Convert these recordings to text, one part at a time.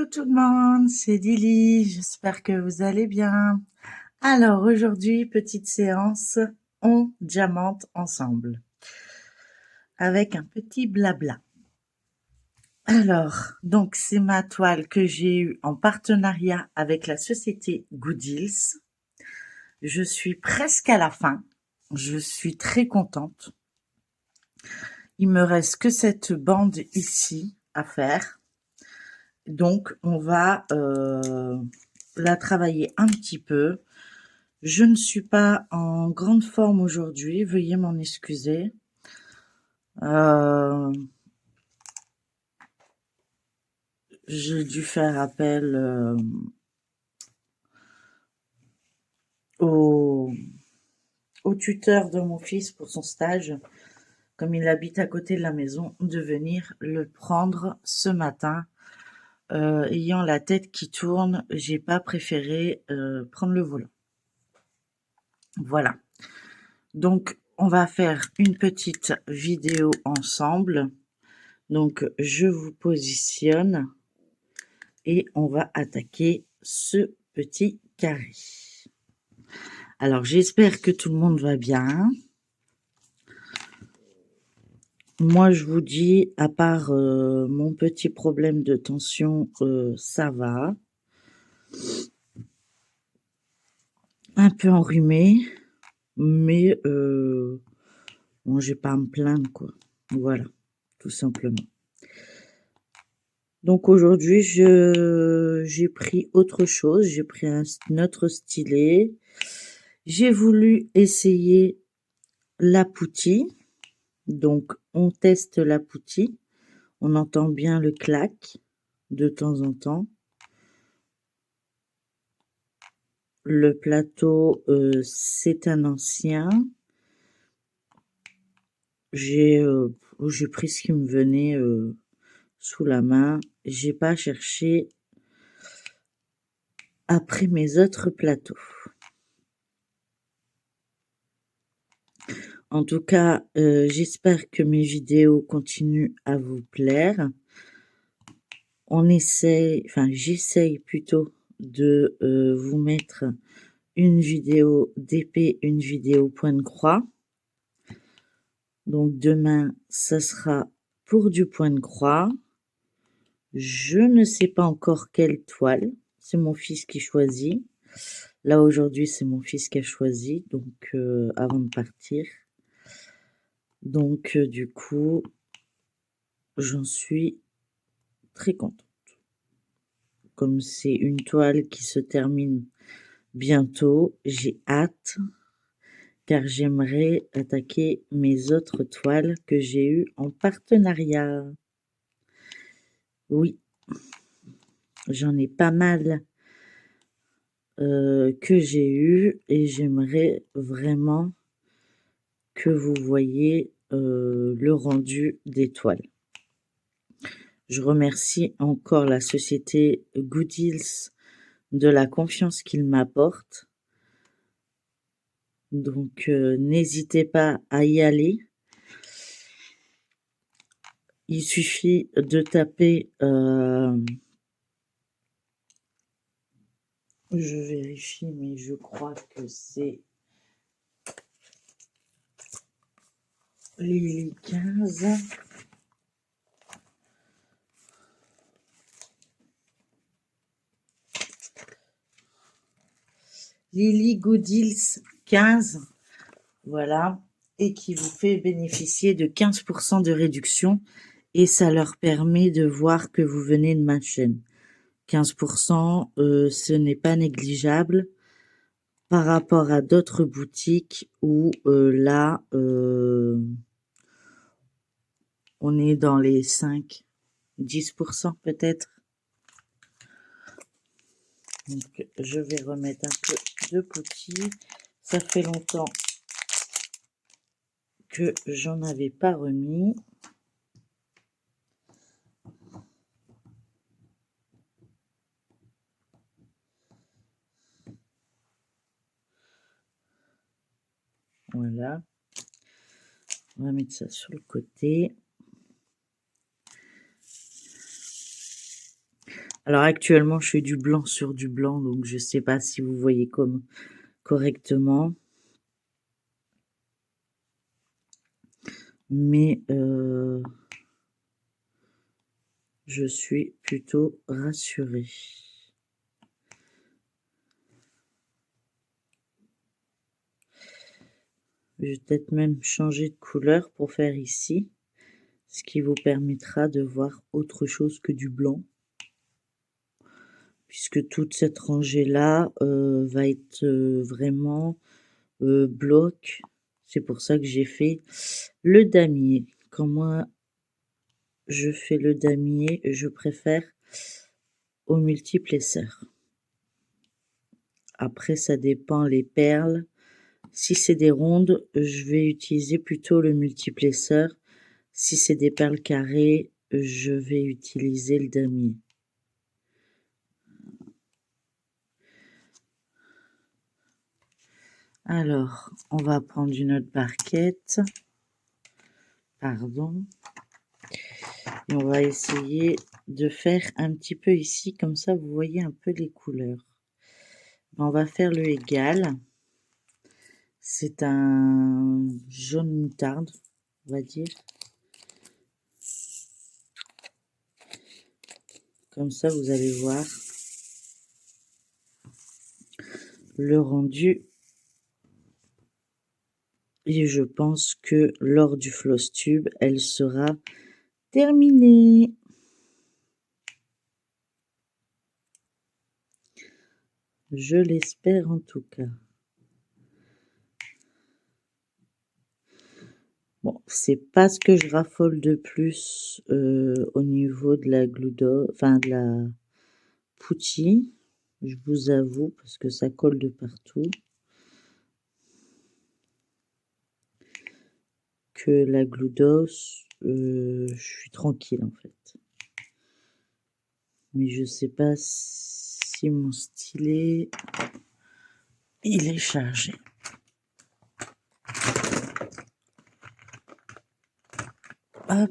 Coucou tout le monde, c'est Lily, j'espère que vous allez bien. Alors aujourd'hui, petite séance, on diamante ensemble, avec un petit blabla. Alors, donc c'est ma toile que j'ai eue en partenariat avec la société Goodills. Je suis presque à la fin, je suis très contente. Il me reste que cette bande ici à faire. Donc on va la travailler un petit peu. Je ne suis pas en grande forme aujourd'hui, veuillez m'en excuser. J'ai dû faire appel au, au tuteur de mon fils pour son stage, comme il habite à côté de la maison, de venir le prendre ce matin. Ayant la tête qui tourne, j'ai pas préféré prendre le volant. Voilà. Donc, on va faire une petite vidéo ensemble. Donc, je vous positionne et on va attaquer ce petit carré. Alors, j'espère que tout le monde va bien. Moi, je vous dis, à part mon petit problème de tension, ça va. Un peu enrhumé, mais bon, j'ai pas à me plaindre, quoi. Voilà, tout simplement. Donc aujourd'hui, j'ai pris autre chose, j'ai pris un autre stylet. J'ai voulu essayer l'apouti. Donc on teste l'apouti. On entend bien le clac de temps en temps. Le plateau, c'est un ancien. J'ai pris ce qui me venait sous la main. J'ai pas cherché après mes autres plateaux. En tout cas, j'espère que mes vidéos continuent à vous plaire. J'essaye plutôt de vous mettre une vidéo d'épée, une vidéo point de croix. Donc demain, ça sera pour du point de croix. Je ne sais pas encore quelle toile. C'est mon fils qui choisit. Là, aujourd'hui, c'est mon fils qui a choisi, donc avant de partir. Donc, du coup, j'en suis très contente. Comme c'est une toile qui se termine bientôt, j'ai hâte, car j'aimerais attaquer mes autres toiles que j'ai eues en partenariat. Oui, j'en ai pas mal que j'ai eu et j'aimerais vraiment que vous voyez le rendu des toiles. Je remercie encore la société Goodills de la confiance qu'ils m'apportent. Donc n'hésitez pas à y aller. Il suffit de taper, je vérifie, mais je crois que c'est Lily 15. Lily Goodills 15, voilà, et qui vous fait bénéficier de 15% de réduction et ça leur permet de voir que vous venez de ma chaîne. 15%, ce n'est pas négligeable par rapport à d'autres boutiques où là, on est dans les 5-10% peut-être. Donc, je vais remettre un peu de pouti. Ça fait longtemps que j'en avais pas remis. Voilà. On va mettre ça sur le côté. Alors actuellement, je fais du blanc sur du blanc, donc je sais pas si vous voyez comme correctement. Mais je suis plutôt rassurée. Je vais peut-être même changer de couleur pour faire ici, ce qui vous permettra de voir autre chose que du blanc, puisque toute cette rangée-là va être vraiment bloc. C'est pour ça que j'ai fait le damier. Quand moi je fais le damier, je préfère au multiplesseur. Après, ça dépend les perles. Si c'est des rondes, je vais utiliser plutôt le multiplesseur. Si c'est des perles carrées, je vais utiliser le damier. Alors, on va prendre une autre barquette. Pardon. Et on va essayer de faire un petit peu ici, comme ça vous voyez un peu les couleurs. On va faire le égal. C'est un jaune moutarde, on va dire. Comme ça, vous allez voir le rendu. Et je pense que lors du floss tube, elle sera terminée. Je l'espère en tout cas. Bon, c'est pas ce que je raffole de plus au niveau de la gloudo, enfin de la Putty, je vous avoue, parce que ça colle de partout. Que la gloudos, je suis tranquille en fait. Mais je sais pas si mon stylet, il est chargé. Hop.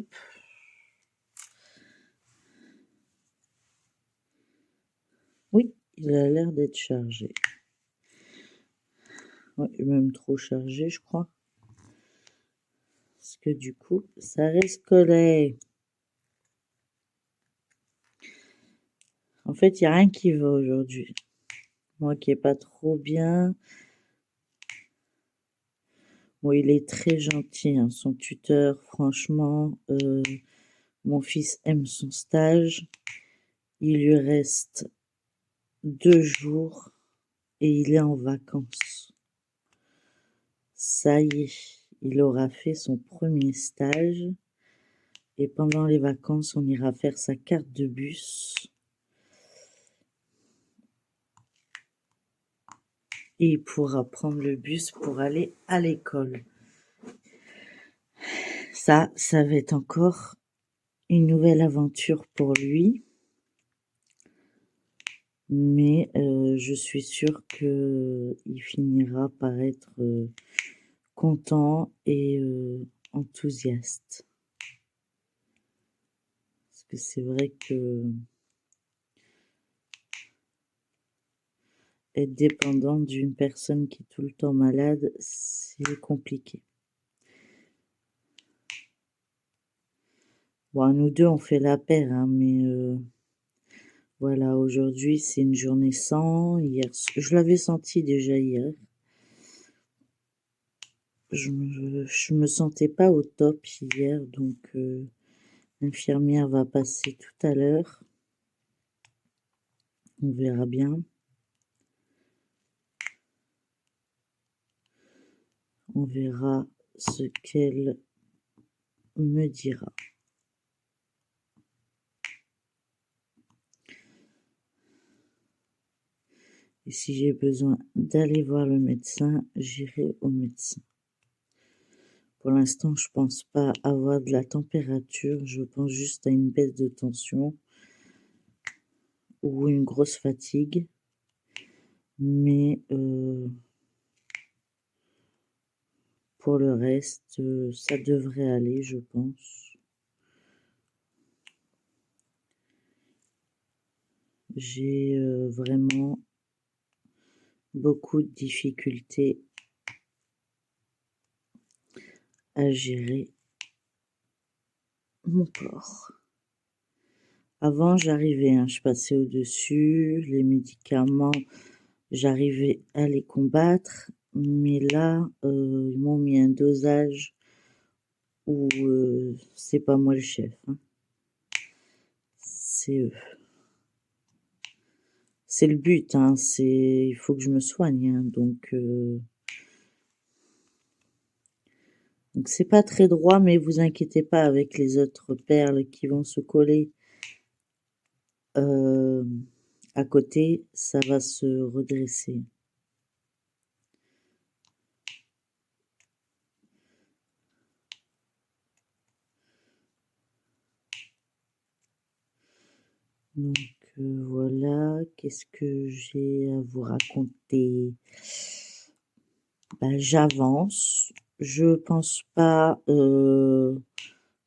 Oui, il a l'air d'être chargé. Ouais, même trop chargé, je crois. Parce que du coup, ça reste collé. En fait, il n'y a rien qui va aujourd'hui. Moi qui est pas trop bien. Bon, il est très gentil, hein, son tuteur, franchement. Mon fils aime son stage. Il lui reste 2 jours et il est en vacances. Ça y est, il aura fait son premier stage. Et pendant les vacances, on ira faire sa carte de bus. Et il pourra prendre le bus pour aller à l'école. Ça va être encore une nouvelle aventure pour lui. Mais je suis sûre qu'il finira par être content et enthousiaste. Parce que c'est vrai que être dépendant d'une personne qui est tout le temps malade, c'est compliqué. Bon, nous deux, on fait la paire, hein, mais voilà, aujourd'hui, c'est une journée sans. Hier, je l'avais senti déjà hier. Je me sentais pas au top hier, donc l'infirmière va passer tout à l'heure. On verra bien. On verra ce qu'elle me dira. Et si j'ai besoin d'aller voir le médecin, j'irai au médecin. Pour l'instant, je pense pas avoir de la température. Je pense juste à une baisse de tension ou une grosse fatigue. Mais pour le reste, ça devrait aller, je pense. J'ai vraiment beaucoup de difficultés à gérer mon corps. Avant, j'arrivais, hein, je passais au-dessus, les médicaments, j'arrivais à les combattre, mais là, ils m'ont mis un dosage où c'est pas moi le chef, hein, c'est eux. C'est le but, hein, il faut que je me soigne, hein, donc c'est pas très droit, mais vous inquiétez pas, avec les autres perles qui vont se coller à côté, ça va se redresser. Donc voilà, qu'est-ce que j'ai à vous raconter? J'avance. Je pense pas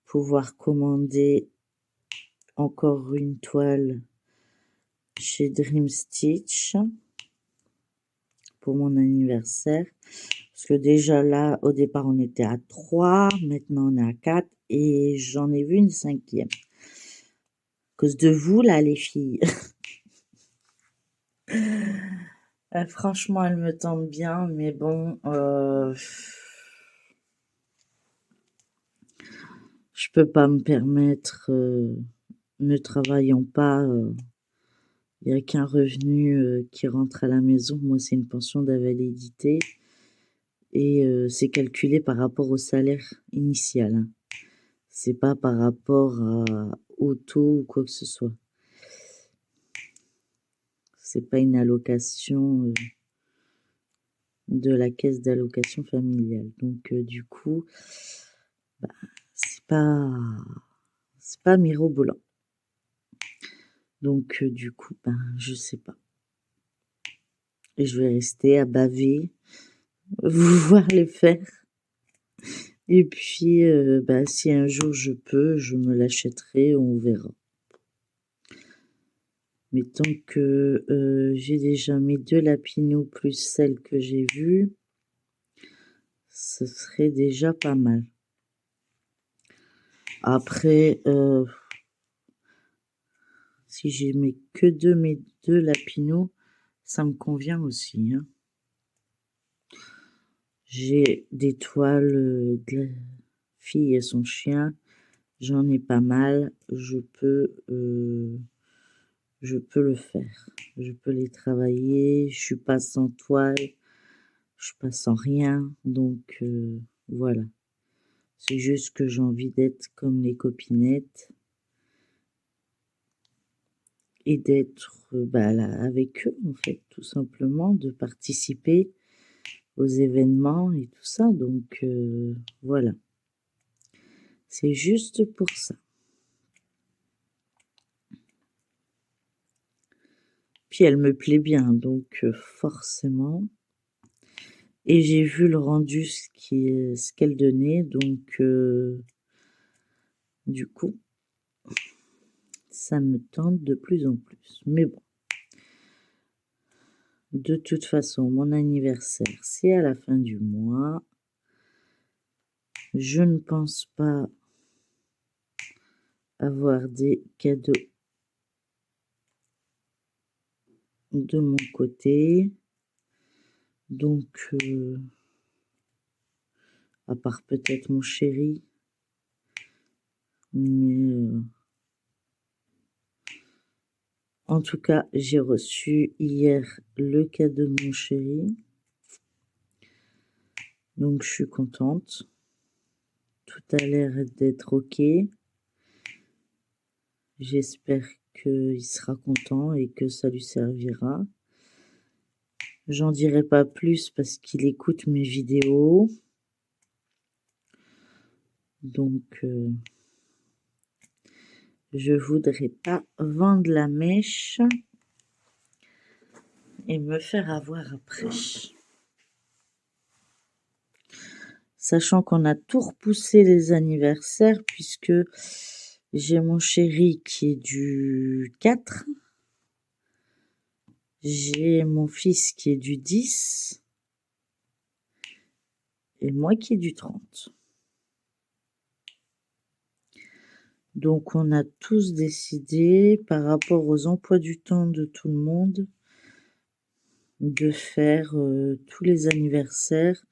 pouvoir commander encore une toile chez Dream Stitch pour mon anniversaire. Parce que déjà là, au départ, on était à 3, maintenant on est à 4 et j'en ai vu une 5e. À cause de vous, là, les filles. Franchement, elle me tente bien, mais bon, je peux pas me permettre, ne travaillant pas, il n'y a qu'un revenu qui rentre à la maison. Moi, c'est une pension d'invalidité et c'est calculé par rapport au salaire initial, hein. C'est pas par rapport au taux ou quoi que ce soit. C'est pas une allocation de la caisse d'allocation familiale. Donc du coup, bah, c'est pas mirobolant. Donc du coup, je sais pas. Et je vais rester à baver, vous voir les faire. Et puis, si un jour je peux, je me l'achèterai, on verra. Mais tant que j'ai déjà mes 2 lapinous plus celle que j'ai vue, ce serait déjà pas mal. Après, si j'ai mes 2 lapinous, ça me convient aussi, hein. J'ai des toiles de la fille et son chien, j'en ai pas mal, je peux le faire. Je peux les travailler, je suis pas sans toile, je suis pas sans rien, donc voilà. C'est juste que j'ai envie d'être comme les copinettes et d'être là avec eux en fait, tout simplement, de participer aux événements et tout ça, donc voilà. C'est juste pour ça. Puis elle me plaît bien, donc forcément. Et j'ai vu le rendu, ce qu'elle donnait, donc du coup, ça me tente de plus en plus. Mais bon, de toute façon, mon anniversaire, c'est à la fin du mois. Je ne pense pas avoir des cadeaux de mon côté. Donc, à part peut-être mon chéri, mais en tout cas, j'ai reçu hier le cadeau de mon chéri. Donc, je suis contente. Tout a l'air d'être OK. J'espère qu'il sera content et que ça lui servira. J'en dirai pas plus parce qu'il écoute mes vidéos. Donc, je voudrais pas vendre la mèche et me faire avoir après. Sachant qu'on a tout repoussé les anniversaires puisque j'ai mon chéri qui est du 4 J'ai mon fils qui est du 10 et moi qui est du 30. Donc on a tous décidé, par rapport aux emplois du temps de tout le monde, de faire tous les anniversaires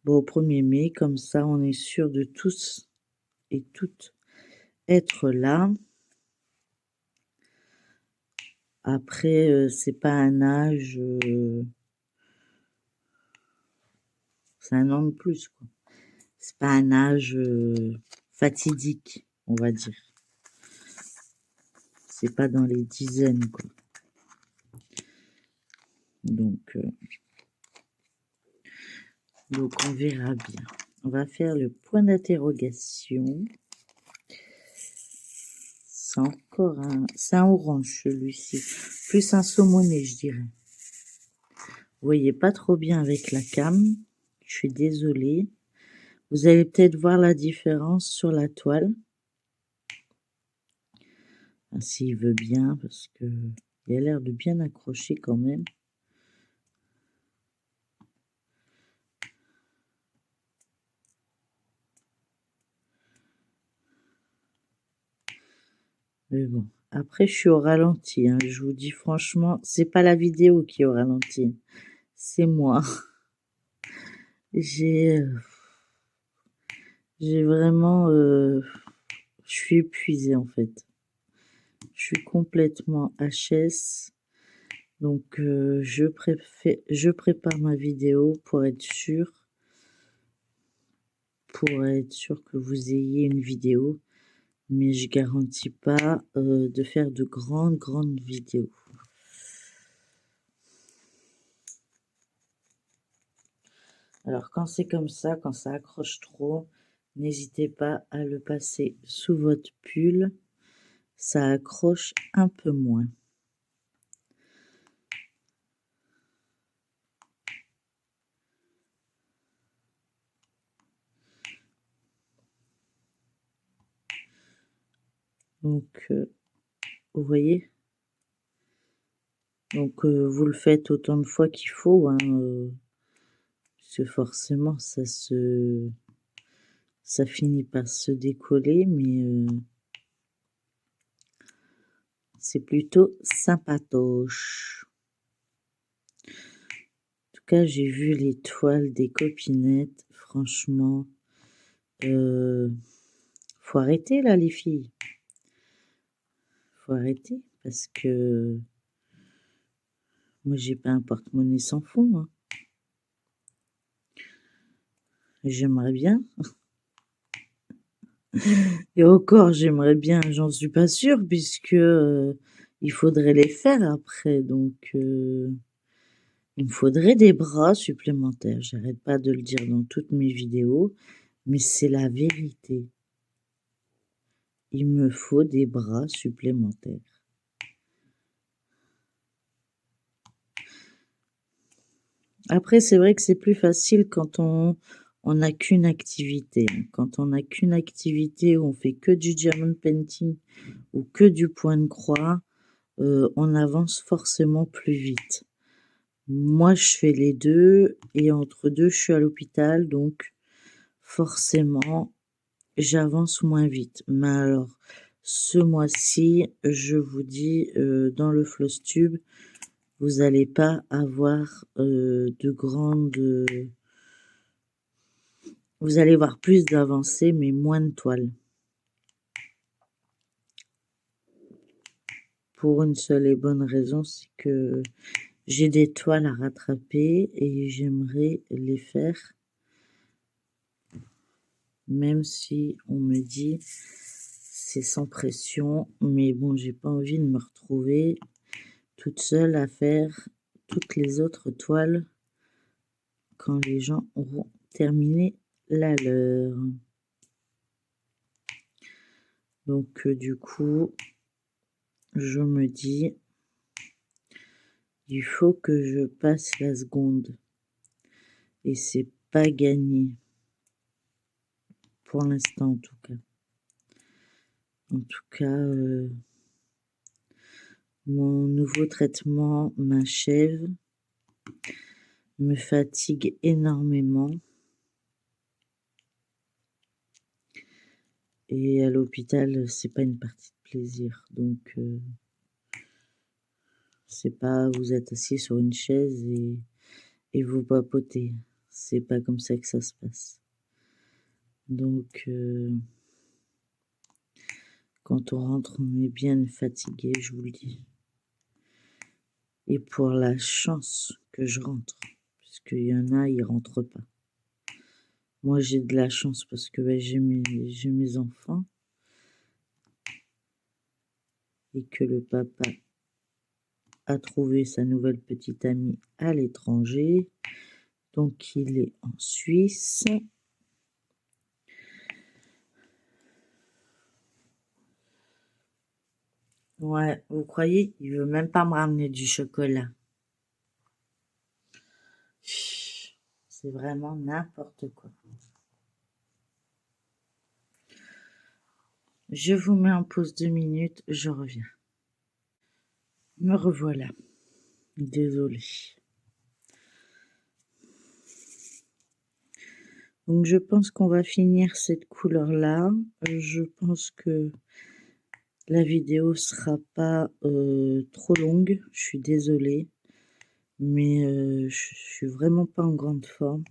au 1er mai, comme ça on est sûr de tous et toutes être là. Après, c'est pas un âge, c'est un an de plus, quoi. C'est pas un âge fatidique, on va dire. C'est pas dans les dizaines, quoi. Donc on verra bien. On va faire le point d'interrogation. C'est encore c'est un orange celui-ci, plus un saumoné, je dirais. Vous voyez pas trop bien avec la cam, je suis désolée. Vous allez peut-être voir la différence sur la toile. S'il veut bien, parce que il a l'air de bien accrocher quand même. Mais bon, après je suis au ralenti, hein. Je vous dis franchement, c'est pas la vidéo qui est au ralenti, c'est moi. J'ai vraiment, je suis épuisée en fait. Je suis complètement HS, donc je prépare ma vidéo pour être sûre que vous ayez une vidéo, mais je garantis pas de faire de grandes vidéos. Alors quand c'est comme ça, quand ça accroche trop, n'hésitez pas à le passer sous votre pull, ça accroche un peu moins. Donc vous voyez, donc vous le faites autant de fois qu'il faut, hein, parce que forcément ça finit par se décoller, mais c'est plutôt sympatoche. En tout cas, j'ai vu les toiles des copinettes, franchement, faut arrêter là les filles. Faut arrêter parce que moi j'ai pas un porte-monnaie sans fond, hein. J'aimerais bien. Et encore, j'aimerais bien, j'en suis pas sûre puisque il faudrait les faire après, donc il me faudrait des bras supplémentaires. J'arrête pas de le dire dans toutes mes vidéos, mais c'est la vérité. Il me faut des bras supplémentaires. Après, c'est vrai que c'est plus facile quand on n'a qu'une activité. Quand on n'a qu'une activité où on fait que du diamond painting ou que du point de croix, on avance forcément plus vite. Moi, je fais les deux et entre deux, je suis à l'hôpital, donc forcément, j'avance moins vite. Mais alors, ce mois-ci, je vous dis, dans le Flosstube, vous n'allez pas avoir vous allez voir plus d'avancées, mais moins de toiles. Pour une seule et bonne raison, c'est que j'ai des toiles à rattraper et j'aimerais les faire, même si on me dit c'est sans pression, mais bon, j'ai pas envie de me retrouver toute seule à faire toutes les autres toiles quand les gens auront terminé la leur. Donc du coup, je me dis, il faut que je passe la seconde. Et c'est pas gagné. Pour l'instant, en tout cas. En tout cas, Mon nouveau traitement m'achève, me fatigue énormément. Et à l'hôpital, c'est pas une partie de plaisir. Donc, c'est pas vous êtes assis sur une chaise et vous papotez. C'est pas comme ça que ça se passe. Donc, quand on rentre, on est bien fatigué, je vous le dis. Et pour la chance que je rentre, parce qu'il y en a, ils rentrent pas. Moi, j'ai de la chance parce que j'ai mes enfants et que le papa a trouvé sa nouvelle petite amie à l'étranger. Donc, il est en Suisse. Ouais, vous croyez? Il veut même pas me ramener du chocolat. C'est vraiment n'importe quoi. Je vous mets en pause 2 minutes, je reviens. Me revoilà. Désolée. Donc je pense qu'on va finir cette couleur-là. Je pense que la vidéo sera pas trop longue. Je suis désolée. Mais je suis vraiment pas en grande forme.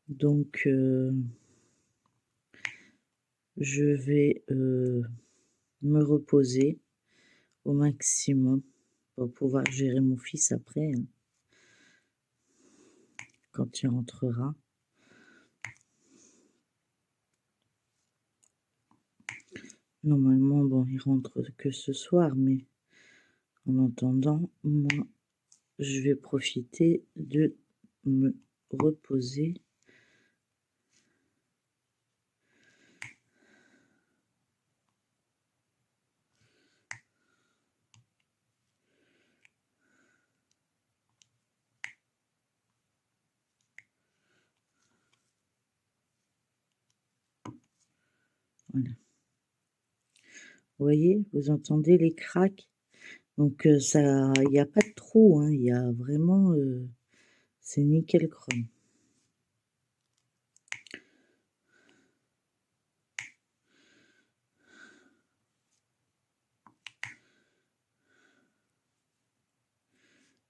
Donc je vais me reposer au maximum pour pouvoir gérer mon fils après, hein, quand il rentrera. Normalement, bon, il rentre que ce soir, mais en attendant, moi, je vais profiter de me reposer. Voilà. Vous voyez, vous entendez les craques? Donc ça, il n'y a pas de trou, hein, il y a vraiment, c'est nickel chrome.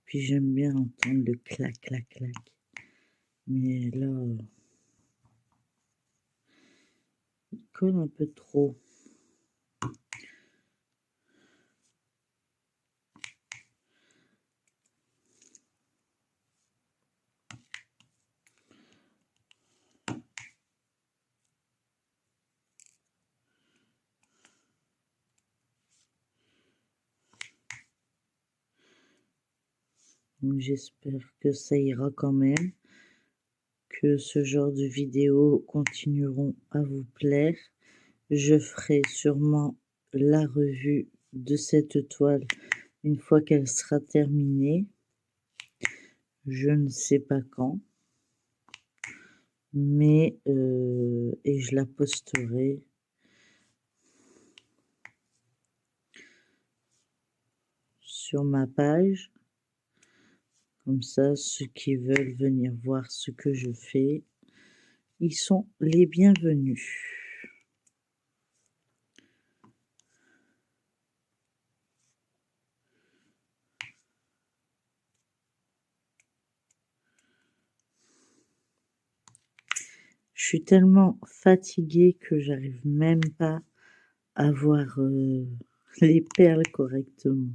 Puis j'aime bien entendre le clac, clac, clac. Mais là, il colle un peu trop. Donc j'espère que ça ira quand même, que ce genre de vidéos continueront à vous plaire. Je ferai sûrement la revue de cette toile une fois qu'elle sera terminée. Je ne sais pas quand, mais et je la posterai sur ma page. Comme ça, ceux qui veulent venir voir ce que je fais, ils sont les bienvenus. Je suis tellement fatiguée que j'arrive même pas à voir les perles correctement.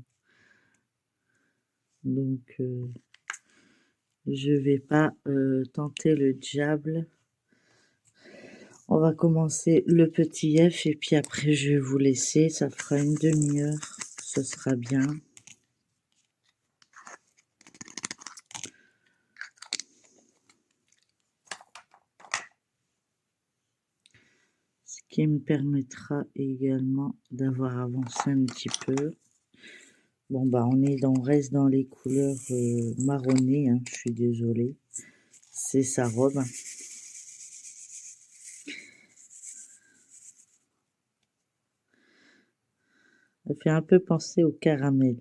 Donc, je vais pas tenter le diable. On va commencer le petit F et puis après je vais vous laisser. Ça fera une demi-heure. Ce sera bien. Ce qui me permettra également d'avoir avancé un petit peu. Bon bah on reste dans les couleurs marronnées, hein, je suis désolée. C'est sa robe. Elle fait un peu penser au caramel.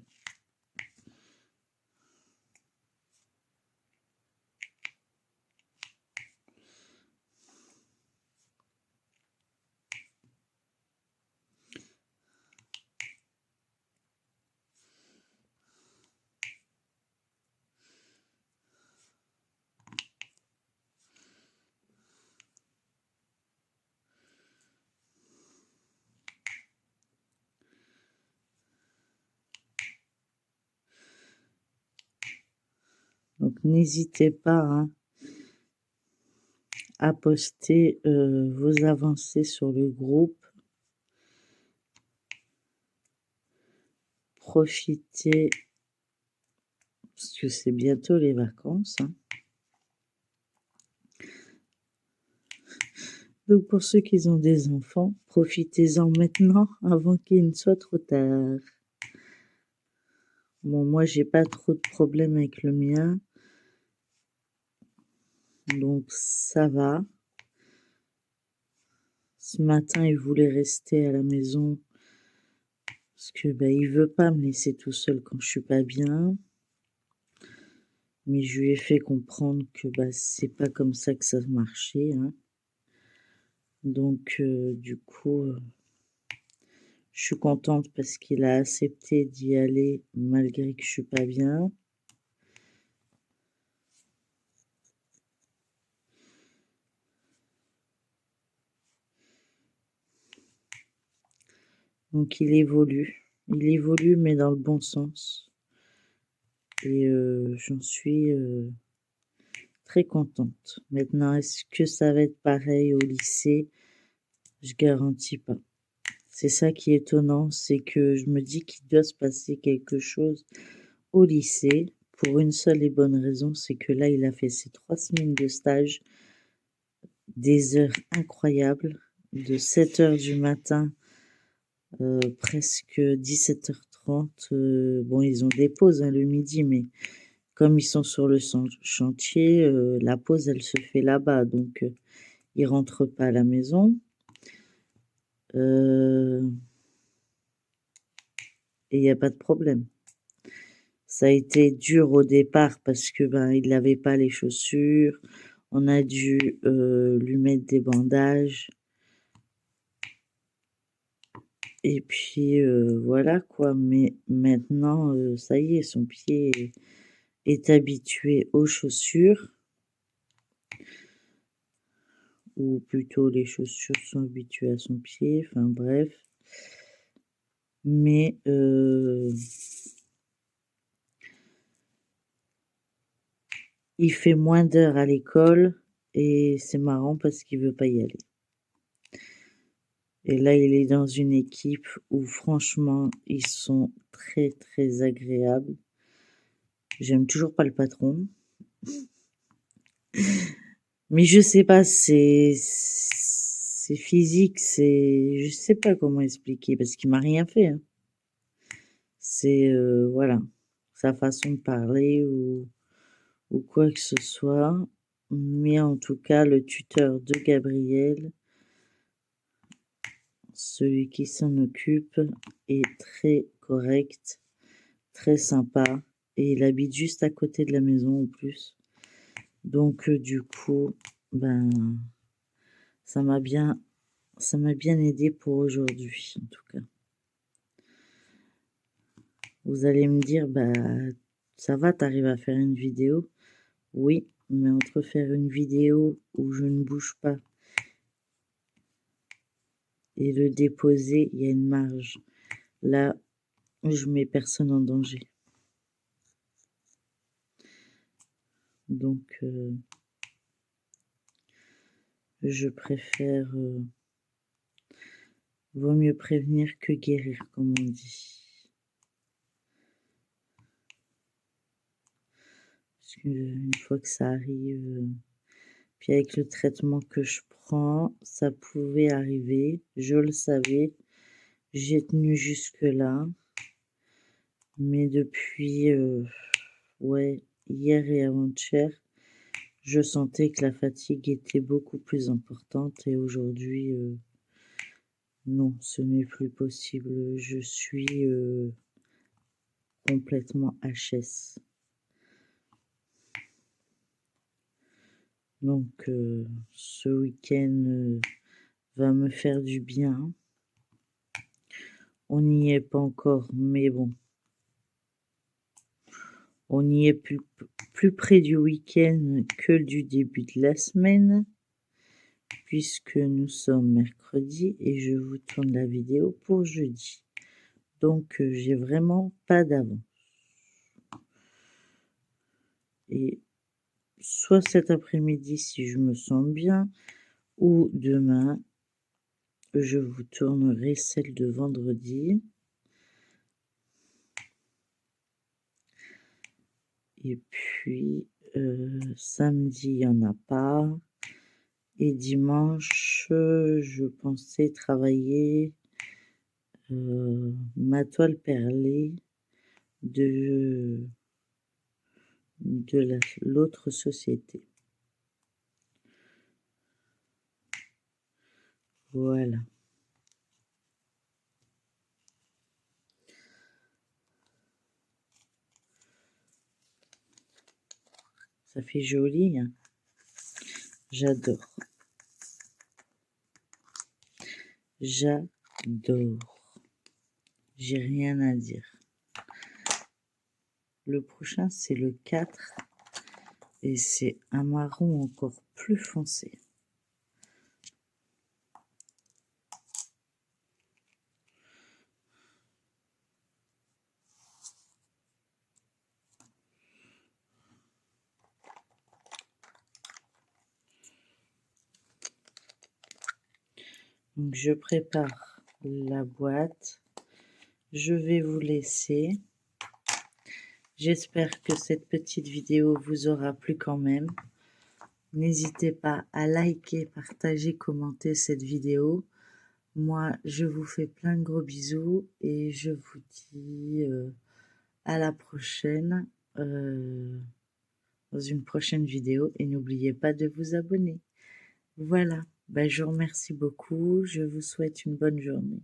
Donc n'hésitez pas hein, à poster vos avancées sur le groupe. Profitez, parce que c'est bientôt les vacances. Hein. Donc pour ceux qui ont des enfants, profitez-en maintenant avant qu'il ne soit trop tard. Bon, moi j'ai pas trop de problèmes avec le mien. Donc ça va. Ce matin, il voulait rester à la maison parce que il veut pas me laisser tout seul quand je suis pas bien. Mais je lui ai fait comprendre que c'est pas comme ça que ça marchait. Hein. Donc du coup, je suis contente parce qu'il a accepté d'y aller malgré que je suis pas bien. Donc il évolue mais dans le bon sens. Et j'en suis très contente. Maintenant, est-ce que ça va être pareil au lycée? Je garantis pas. C'est ça qui est étonnant, c'est que je me dis qu'il doit se passer quelque chose au lycée pour une seule et bonne raison, c'est que là, il a fait ses 3 semaines de stage, des heures incroyables, de 7 heures du matin, presque 17h30. Bon, ils ont des pauses hein, le midi, mais comme ils sont sur le chantier, la pause, elle se fait là-bas, donc ils rentrent pas à la maison. Et il n'y a pas de problème. Ça a été dur au départ parce que il n'avait pas les chaussures. On a dû lui mettre des bandages. Et puis voilà quoi. Mais maintenant, ça y est, son pied est habitué aux chaussures. Ou plutôt les chaussures sont habituées à son pied. Enfin bref. Mais il fait moins d'heures à l'école et c'est marrant parce qu'il veut pas y aller. Et là, il est dans une équipe où franchement, ils sont très très agréables. J'aime toujours pas le patron. Mais je sais pas, c'est physique, je sais pas comment expliquer parce qu'il m'a rien fait. Hein. C'est voilà, sa façon de parler ou quoi que ce soit. Mais en tout cas, le tuteur de Gabriel, celui qui s'en occupe, est très correct, très sympa. Et il habite juste à côté de la maison en plus. Donc du coup, ça m'a bien aidé pour aujourd'hui en tout cas. Vous allez me dire, ça va, t'arrives à faire une vidéo? Oui, mais entre faire une vidéo où je ne bouge pas et le déposer, il y a une marge. Là, je mets personne en danger. Donc, je préfère... vaut mieux prévenir que guérir, comme on dit. Parce qu'une fois que ça arrive... Puis avec le traitement que je prends, ça pouvait arriver. Je le savais. J'ai tenu jusque-là. Mais depuis... ouais, hier et avant-hier, je sentais que la fatigue était beaucoup plus importante et aujourd'hui, non, ce n'est plus possible. Je suis complètement HS. Donc, ce week-end va me faire du bien. On n'y est pas encore, mais bon. On y est plus près du week-end que du début de la semaine, puisque nous sommes mercredi et je vous tourne la vidéo pour jeudi. Donc, j'ai vraiment pas d'avance. Et soit cet après-midi si je me sens bien, ou demain, je vous tournerai celle de vendredi. Et puis, samedi, il n'y en a pas. Et dimanche, je pensais travailler ma toile perlée de l'autre société. Voilà. Ça fait joli, hein. J'adore. J'adore. J'ai rien à dire. Le prochain, c'est le 4 et c'est un marron encore plus foncé. Donc je prépare la boîte. Je vais vous laisser. J'espère que cette petite vidéo vous aura plu quand même. N'hésitez pas à liker, partager, commenter cette vidéo. Moi, je vous fais plein de gros bisous et je vous dis à la prochaine dans une prochaine vidéo. Et n'oubliez pas de vous abonner. Voilà, je vous remercie beaucoup. Je vous souhaite une bonne journée.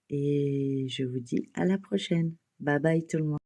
Et je vous dis à la prochaine. Bye bye tout le monde.